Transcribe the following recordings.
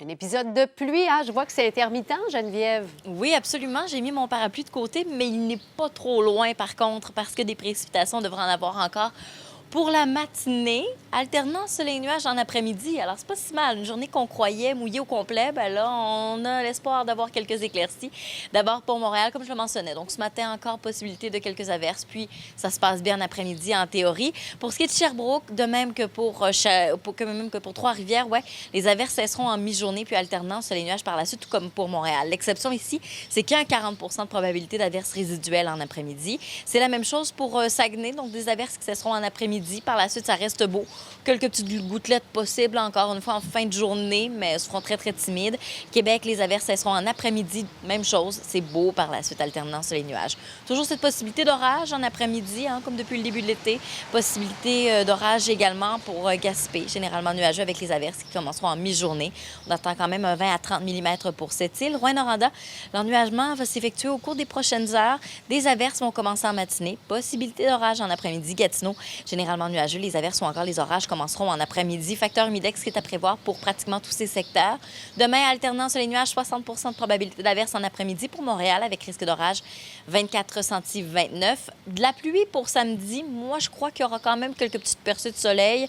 Un épisode de pluie, hein? Je vois que c'est intermittent, Geneviève. Oui, absolument. J'ai mis mon parapluie de côté, mais il n'est pas trop loin, par contre, parce que des précipitations devraient en avoir encore pour la matinée, alternant soleil-nuage en après-midi. Alors, c'est pas si mal. Une journée qu'on croyait mouillée au complet, ben là, on a l'espoir d'avoir quelques éclaircies. D'abord pour Montréal, comme je le mentionnais. Donc, ce matin, encore possibilité de quelques averses. Puis, ça se passe bien en après-midi, en théorie. Pour ce qui est de Sherbrooke, de même que pour Trois-Rivières, ouais, les averses cesseront en mi-journée, puis alternant soleil-nuage par la suite, tout comme pour Montréal. L'exception ici, c'est qu'il y a un 40 de probabilité d'averses résiduelles en après-midi. C'est la même chose pour Saguenay, donc des averses qui cesseront en après-midi. Par la suite, ça reste beau. Quelques petites gouttelettes possibles, encore une fois, en fin de journée, mais elles seront très, très timides. Québec, les averses cesseront en après-midi. Même chose, c'est beau. Par la suite, alternant sur les nuages. Toujours cette possibilité d'orage en après-midi, hein, comme depuis le début de l'été. Possibilité d'orage également pour Gaspé, généralement nuageux avec les averses qui commenceront en mi-journée. On attend quand même un 20 à 30 mm pour cette île. Rouyn-Noranda, l'ennuagement va s'effectuer au cours des prochaines heures. Des averses vont commencer en matinée. Possibilité d'orage en après-midi. Gatineau, généralement nuageux. Les averses ou encore les orages commenceront en après-midi. Facteur humidex qui est à prévoir pour pratiquement tous ces secteurs. Demain, alternant sur les nuages, 60 de probabilité d'averse en après-midi pour Montréal avec risque d'orage 24 ressentis 29. De la pluie pour samedi. Moi, je crois qu'il y aura quand même quelques petites percées de soleil.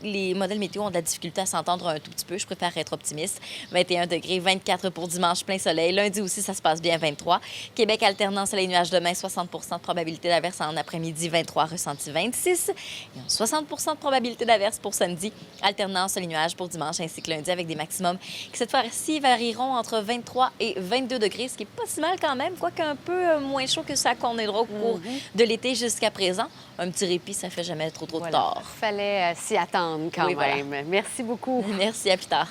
Les modèles météo ont de la difficulté à s'entendre un tout petit peu. Je préfère être optimiste. 21 degrés, 24 pour dimanche, plein soleil. Lundi aussi, ça se passe bien, 23. Québec, alternant soleil nuages demain, 60 de probabilité d'averse en après-midi, 23 ressentis 26. Et 60 de probabilité d'averse pour samedi, alternance les nuages pour dimanche ainsi que lundi avec des maximums qui cette fois-ci varieront entre 23 et 22 degrés, ce qui est pas si mal quand même, quoique un peu moins chaud que ça qu'on est au cours de l'été jusqu'à présent. Un petit répit, ça fait jamais trop de tort. Fallait s'y attendre quand Oui, même. voilà. Merci beaucoup. Merci, à plus tard.